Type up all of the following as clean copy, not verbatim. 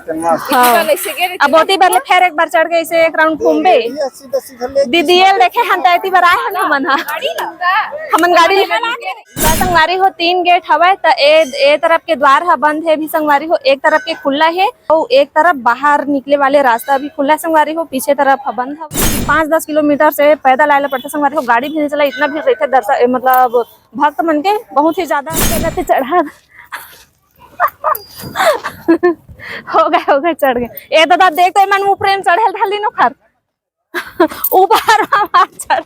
हाँ अब बहुत बार ले फिर एक बार चढ़ गए इसे एक राउंड घूमबे दीदी ये देखे हम तैती बार आए हैं मन हमन गाड़ी संगवारी हो 3 गेट हवा त ए तरफ के द्वार हा बंद है भी संगवारी हो, एक तरफ के खुला है और एक तरफ बाहर निकले वाले रास्ता भी खुला है संगवारी हो, पीछे तरफ बंद है। 5-10 किलोमीटर से पैदल आए पड़ता संगवारी हो, गाड़ी भी नहीं चला, इतना भीड़ रहते दर्शक मतलब भक्त मन के बहुत ही ज्यादा चढ़ा हो गए चढ़ गए ए दादा देख तो मन ऊपर चढ़े ढाली नो खर ऊपर चढ़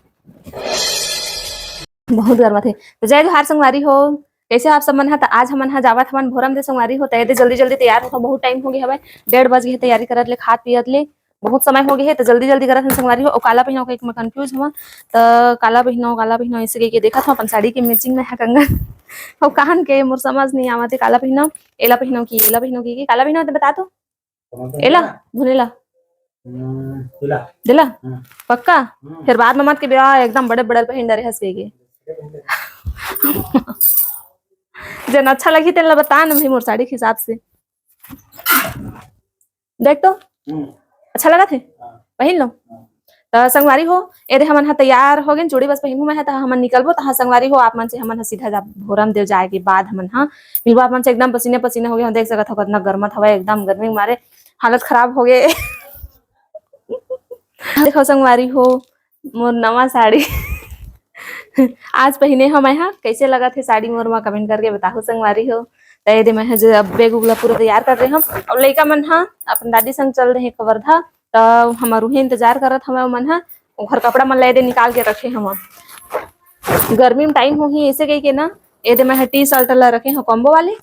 बहुत गर्म थे। तो जय जोहार संगवारी हो, कैसे आप सब मन है? तो आज हमन हा जावत हमन भोरम दे संगवारी हो, तय दे जल्दी जल्दी तैयार हो, बहुत टाइम हो गया हवे 1:30 बज गए तैयारी करत ले खात पियत ले बहुत समय हो गया है, तो जल्दी जल्दी करत हन संगवारी हो। और काला पहिनो के मैं कंफ्यूज हुआ तो काला पहिनो ऐसे के देखा था अपन साड़ी के मैचिंग में है कंगन और कान के मोर समझ नहीं आवत काला पहिनो एला पहिनो की काला पहिनो तो बता दो एला भुनेला दिला पक्का फिर बाद में मत के ब्याह एकदम बड़े बड़े पहन डरे हंस के जन अच्छा लगी तेला बता ना भाई मोर साड़ी के हिसाब से देख तो अच्छा लगा थे पहन लो। तो संगवारी हो एदे हमन हा तैयार हो गए चूड़ी बस पहिनू में है तो हमन निकलबो तो संगवारी हो आप मन से हमन सीधा जा भोरम देव जाए के बाद हमन हा मिलबो आप मन से एकदम पसीने पसीने हो गए देख सकत हो कितना गर्मत हवा एकदम गर्मी मारे हालत खराब हो गए देखो संगवारी हो मोर नवा साड़ी आज पहने हम यहाँ कैसे लगा थे साड़ी मोर में कमेंट करके बताओ संगवारी हो। तय दे मैं बेग उगला पूरा तैयार कर रहे हम और लड़का मन हा अपन दादी संग चल रहे कवर्धा तो हमारू ही इंतजार करत हमें मन हा घर कपड़ा मन ले दे निकाल के रखे हम गर्मी में टाइम हो ही ऐसे गई के ना ए दे मैं टी शर्ट ला रखे हो कॉम्बो वाले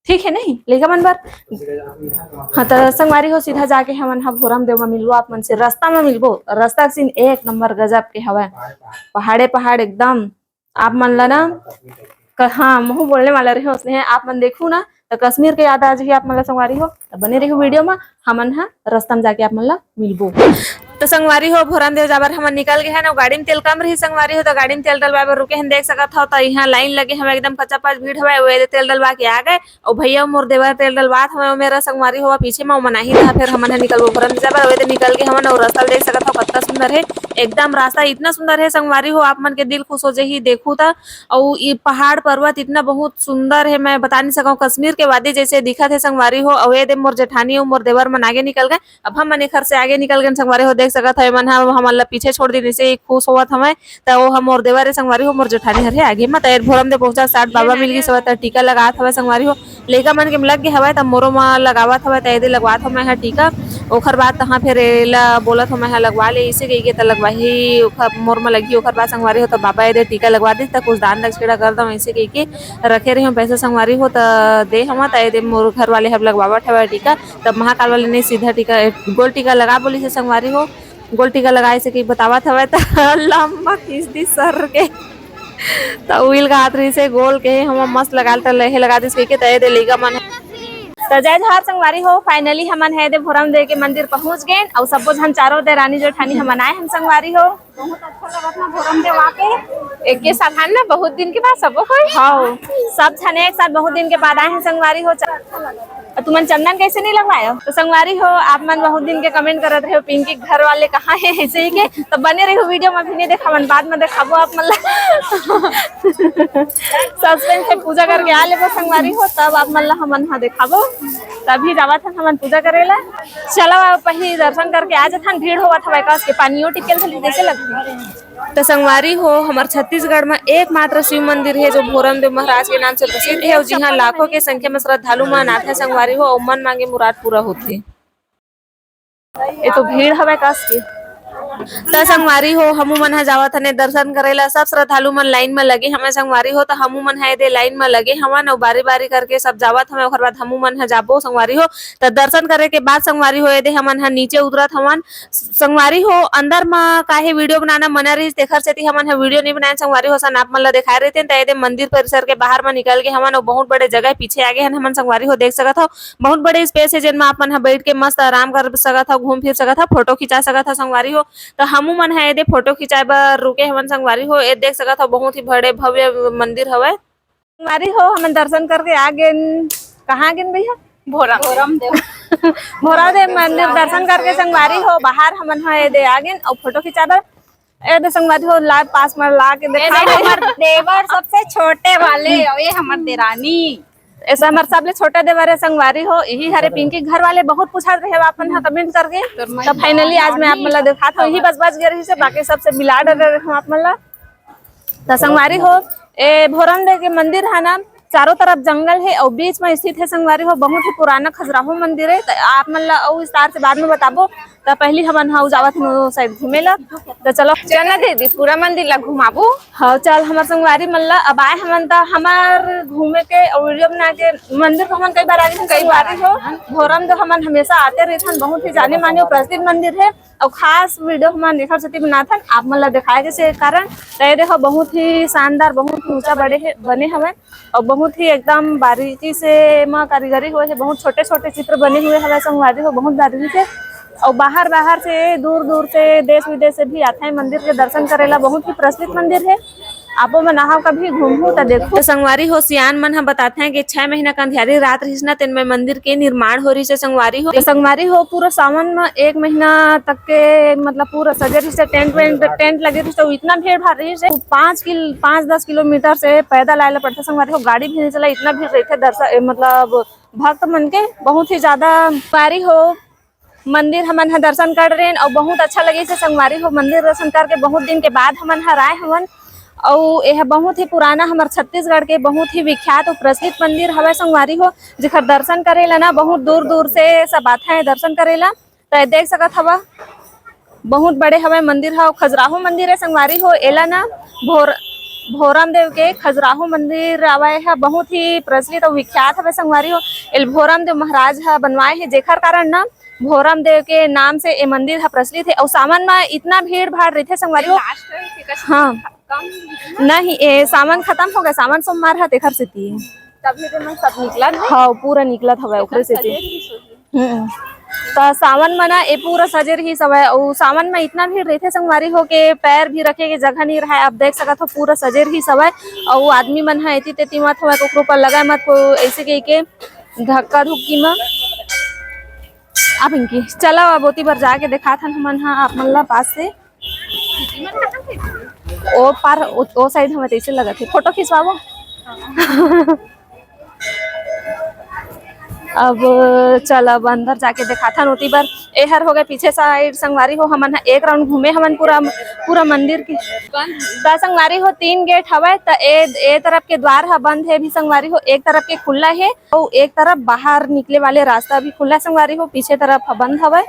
ठीक है नहीं लड़का मन बार हाँ तो संगवारी हो सीधा जाके हमन हा भोरम देव में मिलबो आप मन से रास्ता में मिलबो रास्ता सीन एक नंबर गजब के हवा पहाड़ एकदम आप मन ला ना हाँ मुँह बोलने वाला रहे उसने आप मन देखू ना तो कश्मीर के याद आज ही आप मन ला संगवारी हो तो बने रही वीडियो में हमन हा रास्ता में जाके आप मन ला मिलबो। तो संगवारी हो भोरम देव जाबर हमन निकल गए हैं ना गाड़ी में तेल कम रही संगवारी हो तो गाड़ी में तेल डलवाए बर रुके हैं देख सकत हो तो यहाँ लाइन लगे हम एकदम कच्चा पास भीड़ हवा वे तेल डलवा के आ गए और भैया मोर देवर तेल डलवात हमें मेरा संगवारी हो पीछे में मना ही था फिर हमन निकल भोरम देव जाबर वे निकल के हमन और रास्ता देख सकत हो कितना सुंदर है एकदम रास्ता इतना सुंदर है संगवारी हो आप मन के दिल खुश हो जाही देखू था और ये पहाड़ पर्वत इतना बहुत सुंदर है मैं बता नहीं सकूं कश्मीर के वादी जैसे दिखा थे संगवारी हो अवे दे मोर जेठानी और मोर देवर मन आगे निकल गए अब हम मन घर से आगे निकल गए संगवारी हो देख सकत है मन हमन ला पीछे छोड़ दी से खुश होवत हमें तो वो हम और देवर संगवारी हो मोर जेठानी हरे आगे मत भोरम दे पहुंचा 60 बाबा मिल गई सब टीका लगात हवे संगवारी हो लेका मन के लग गए हवे त मोरो मा लगावत हवे त लगवात हमें है टीका ओखर बाद तहां फिर एला बोलत हमें है लगवा ले इसे गई के त लगवाही ओखर मोर में लगी ओखर बाद संगवारी हो तो बाबा ए टीका लगवा दी त कुछ दान दक्षिणा कर दम ऐसे कह के रखे रही पैसे संगवारी हो त दे हम त मोर घर वाले हम लगवावा ठेवा टीका तब महाकाल वाले ने सीधा टीका गोल टीका लगा बोली से संगवारी हो गोल टीका लगाए से कहीं बतावा था लंबा खींच दी सर के तो उइल का हाथ रही से गोल के हम मस्त लगा लहे लगा दी के तय दे लेगा मन तो जय जोहार संगवारी हो फाइनली हमन है दे भोरम दे के मंदिर पहुंच गए और सब जन चारों दे रानी जेठानी हम आए हम संगवारी हो बहुत अच्छा लगा था भोरम दे वाके एक के साथ ना बहुत दिन के बाद सबो कोई हाँ सब छने एक साथ बहुत दिन के बाद आए हैं संगवारी हो तुमन चंदन कैसे नहीं लगवाया तो संगवारी हो आप मन बहुत दिन के कमेंट करत रहे हो पिंकी घर वाले कहाँ है ऐसे ही के तो बने रहे हो वीडियो में भी नहीं देखा मन बाद में देखाबो आप मन सस्पेंस से पूजा करके आ ले संगवारी हो तब आप मन हमन हाँ देखाबो तभी जावा था हमन पूजा करेला चलो पहले दर्शन करके आ जाथन भीड़ होवा था वैकास के पानियो टिकल थली कैसे लगती तो संगवारी हो हमारे छत्तीसगढ़ में एकमात्र शिव मंदिर है जो भोरम देव महाराज के नाम से प्रसिद्ध है और जी हाँ लाखों के संख्या में श्रद्धालु मन आते हैं संगवारी हो और मन मांगे मुराद पूरा होते ये तो भीड़ हवे काश की तो संगवारी हो हमू मन जावत हने दर्शन करेला सब श्रद्धालु मन लाइन में लगे हमें संगवारी हो तो हमू मन है दे लाइन में लगे हवन और बारी बारी करके सब जावत हमें ओकर बाद हमू मन जाबो संगवारी हो तो दर्शन करे के बाद संगवारी हो दे हमन नीचे उतरत हवन संगवारी हो अंदर में काहे वीडियो बनाना मना रही तेखर सेती हमन वीडियो नहीं बनाए संगवारी हो सन आप मन ला दिखाए रहे थे मंदिर परिसर के बाहर में निकल के हमन बहुत बड़े जगह पीछे आगे हमन संगवारी हो देख सकत हो बहुत बड़े स्पेस है जिनमें आप मन बैठ के मस्त आराम कर सकत हो घूम फिर सकत हो फोटो खिंचा सकत हो संगवारी हो तो हमू मन है दे फोटो खिंचाए बर रुके हमन संगवारी हो ए देख सकत हो बहुत ही बड़े भव्य मंदिर हवे संगवारी हो हमन दर्शन करके आ गए कहाँ गए भैया भोरम देव भोरा दे मंदिर दर्शन करके संगवारी हो बाहर हमन हा दे आगे और फोटो खिंचादा ए दे संगवारी हो ला पास में ला के देखा हमर देवर सबसे छोटे वाले और ये हमर देरानी ऐसा हमारे सबले छोटा देवर संगवारी हो यही हरे पिंकी घर वाले बहुत पूछा रहे आपन हा कमेंट करके तो फाइनली आज मैं आप मला दिखा था यही बच गए रही से बाकी सबसे मिला डर हम आप मला तो संगवारी हो ए भोरम दे के मंदिर है ना चारों तरफ जंगल है और बीच में स्थित है संगवारी हो बहुत ही पुराना खजुराहो मंदिर है तो आप मन ला और विस्तार से बाद में बताबो तो पहली हमन हाउ जावत नो साइड घूमेला तो चलो चल दीदी पूरा मंदिर ला घुमाबू हाँ चल हमार संगवारी मन ला अब आए हमन ता हमार घूमे के और वीडियो बना के मंदिर को हमन कई बार आगे कई बार हो भोरम तो हमन हमेशा आते रहथन बहुत ही जाने माने और प्रसिद्ध मंदिर है और खास वीडियो हमन देखा सती बनाथन आप मन ला दिखाए के से कारण तो देखो बहुत ही शानदार बहुत ही ऊंचा बने हवे और बहुत ही एकदम बारीकी से मां कारीगरी हुए है बहुत छोटे छोटे चित्र बने हुए हवे संगवारी हो बहुत बारीकी से और बाहर से दूर दूर से देश विदेश से भी आते हैं मंदिर के दर्शन करेला बहुत ही प्रसिद्ध मंदिर है आपो मन आहा कभी घूमू तो देखो संगवारी हो सियान मन हम बताते हैं कि 6 महीना का अंधियारी रात रही ना तेन में मंदिर के निर्माण हो रही से संगवारी हो पूरा सावन में 1 महीना तक के मतलब पूरा सजे रही से टेंट लगे रही तो इतना भीड़ भाड़ रही से 5-10 किलोमीटर से पैदल आए पड़ता संगवारी हो गाड़ी भी नहीं चला इतना भीड़ रही थे दर्शन मतलब भक्त मन के बहुत ही ज्यादा बारी हो मंदिर हमन हा दर्शन कर रहे और बहुत अच्छा लगे से संगवारी हो मंदिर दर्शन करके बहुत दिन के बाद हमन हर आए हमन और यह बहुत ही पुराना हमार छत्तीसगढ़ के बहुत ही विख्यात और प्रसिद्ध मंदिर हवे संगवारी हो जेकर दर्शन करेला ना बहुत दूर दूर से सब आते हैं दर्शन करेला तो देख सकत हवा बहुत बड़े हवे मंदिर है खजुराहो मंदिर है संगवारी हो एला ना भोरम देव के खजुराहो मंदिर आवे है बहुत ही प्रचलित और विख्यात हवे संगवारी हो एल भोरम देव महाराज हा बनवाए है जेकर कारण ना भोरम देव के नाम से ये मंदिर हा प्रचलित है और सावन में इतना भीड़ भाड़ रहते संगवारी हो हाँ नहीं ये सावन खत्म हो गया सावन सोमवार है तेखर से थी तभी तो मैं सब निकला हाँ पूरा निकला था ओकरे से तो सावन में ना ये पूरा सजे रही सब है और सावन में इतना भीड़ रहते संगवारी हो के पैर भी रखे के जगह नहीं रहा है अब देख सकत हो पूरा सजे रही सब है और आदमी मन है तेती मत हो ओकरो पर लगा मत को ऐसे के धक्का धुक्की में आप इनकी चलो अब ओती बार जाके देखा था हमन हाँ आप मन ला पास से ओ पार ओ साइड हमें ऐसे लगा थे फोटो खिंचवाओ अब चल अब अंदर जाके देखा था नोती बार एहर हो गए पीछे साइड संगवारी हो हमन एक राउंड घूमे हमन पूरा मंदिर की संगवारी हो 3 गेट हवे तो ए तरफ के द्वार है बंद है भी संगवारी हो एक तरफ के खुला है और एक तरफ बाहर निकले वाले रास्ता भी खुला संगवारी हो पीछे तरफ बंद हवे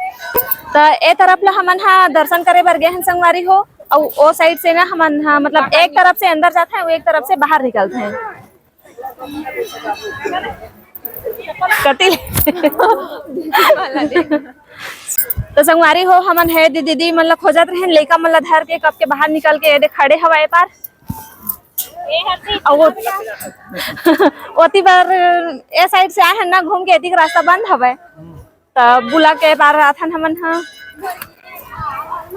तो ए तरफ ला हमन हा दर्शन करे बर गए हैं संगवारी हो और ओ साइड से ना हमन हा मतलब एक तरफ से अंदर जाते हैं और एक तरफ से बाहर निकलते हैं तो संगवारी हो हमन है दीदी मन ला खोजत रहे लइका मन ला धर के कब के बाहर निकल के एडे खड़े हवाए पार ओती बार ए साइड से आए हैं ना घूम के एती का रास्ता बंद हवे तब बुला के पार आथन हमन हा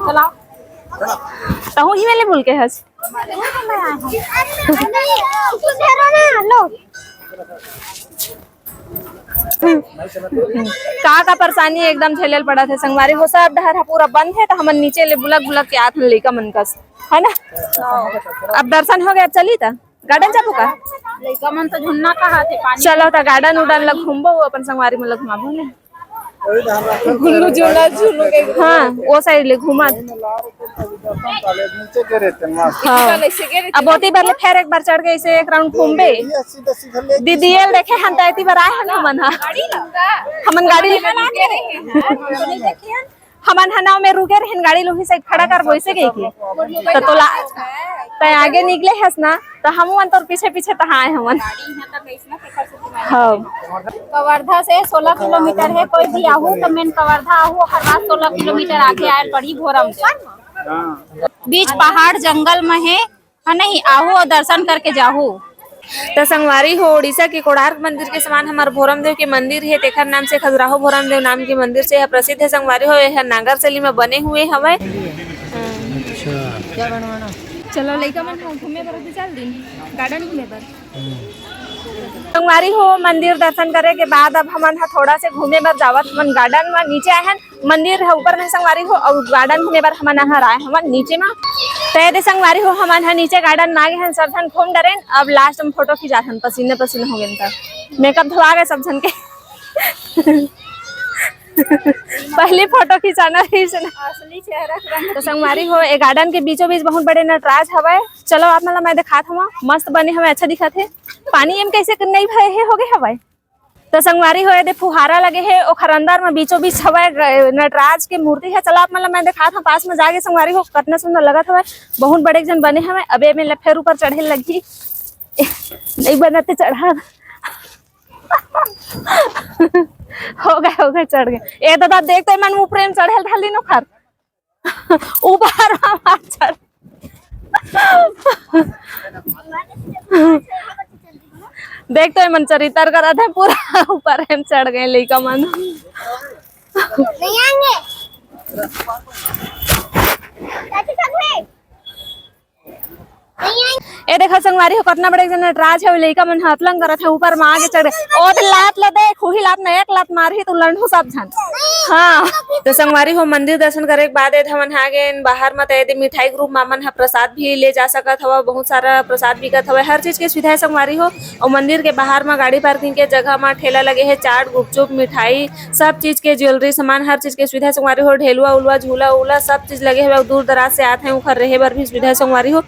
चलाओ तहु ही मेले बोल के हस का परेशानी एकदम झेलल पड़ा थे संगवारी हो सब डहर पूरा बंद है तो हमन नीचे ले बुलक के आथ लइका मन कस है ना अब दर्शन हो गया चली था गार्डन जाबो का लइका मन तो झुन्ना कहा थे पानी चलो तो गार्डन उड़न ला घूमबो अपन संगवारी मन ला घुमाबो ने झुल्लू झूला झुल्लू के हाँ वो साइड ले घुमा अब ओती बार ले फिर एक बार चढ़ के इसे एक राउंड घूमबे दीदी एल देखे हम तैती बार आए हैं हमन हमन गाड़ी हमन हनाव में रुके रहन गाड़ी लोही साइड खड़ा कर वैसे गई की तो तय आगे निकले हस ना तो हम अंतर पीछे पीछे तहां आए हमन हां कवर्धा से 16 किलोमीटर है कोई भी आहू तो मेन कवर्धा आहू ओकर बाद 16 किलोमीटर आगे आयल पड़ी भोरम से बीच पहाड़ जंगल में है नहीं आहू और दर्शन करके जाहू तो संगवारी हो उड़ीसा के कोणार्क मंदिर के समान हमार भोरम देव के मंदिर है तेखर नाम से खजुराहो भोरम देव नाम के मंदिर से यह प्रसिद्ध है संगवारी हो यह नागरसली में बने हुए हवे क्या बनवाना चलो लइका मन घूमे बर चल दिन गार्डन घूमे बर संगवारी हो मंदिर दर्शन करे के बाद अब हमन हा थोड़ा से घूमे बर जावत हमन गार्डन में नीचे आए हैं। मंदिर है ऊपर में संगवारी हो और गार्डन घूमे बर हमन हा आए हमन नीचे में तय दे संगवारी हो हमन हा नीचे गार्डन में आ गए हैं। सब जन घूम डरे अब लास्ट में फोटो खिंचा हन पसीने पसीने हो गए तब मेकअप धोआ गए सब जन के पहली फोटो खिंचाना रही असली चेहरा तो संगवारी हो ए गार्डन के बीचों बीच बहुत बड़े नटराज हवे। चलो आप मतलब मैं दिखात हूँ मस्त बने हमें अच्छा दिखा थे पानी एम कैसे नहीं भरे है हो गए हवे। तो संगवारी हो दे फुहारा लगे है ओखर अंदर में बीचों बीच हवे नटराज के मूर्ति है। चलो आप मतलब मैं दिखात हूँ पास में जाके संगवारी हो कितना सुंदर लगत हवे बहुत बड़े जन बने हवे। अबे में फिर ऊपर चढ़े लगी नहीं बनते चढ़ा हो गए चढ़ गए ए दादा देखते मन मुँह प्रेम चढ़ेल ढाली नो खर ऊपर चढ़ देखते मन चरित्र करा थे पूरा ऊपर हम चढ़ गए लइका मन नहीं आएंगे ए देखा संगवारी हो कितना बड़े जन नटराज है लइका मन हतलंग करत है ऊपर में आगे चढ़े और लात ल दे खुही लात में एक लात मारही तो लंडू सब झन। हाँ तो संगवारी हो मंदिर दर्शन करे के बाद हमन आ गए बाहर में ते मिठाई ग्रुप मामन हा प्रसाद भी ले जा सकत हवा बहुत सारा प्रसाद बिकत हवे हर चीज के सुविधा है संगवारी हो। और मंदिर के बाहर में गाड़ी पार्किंग के जगह में ठेला लगे है चाट गुपचुप मिठाई सब चीज के ज्वेलरी सामान हर चीज के सुविधा संगवारी हो। ढेलुआ उलुआ झूला उला सब चीज लगे है दूर दराज से आते हैं उखर रहे बर भी सुविधा संगवारी हो।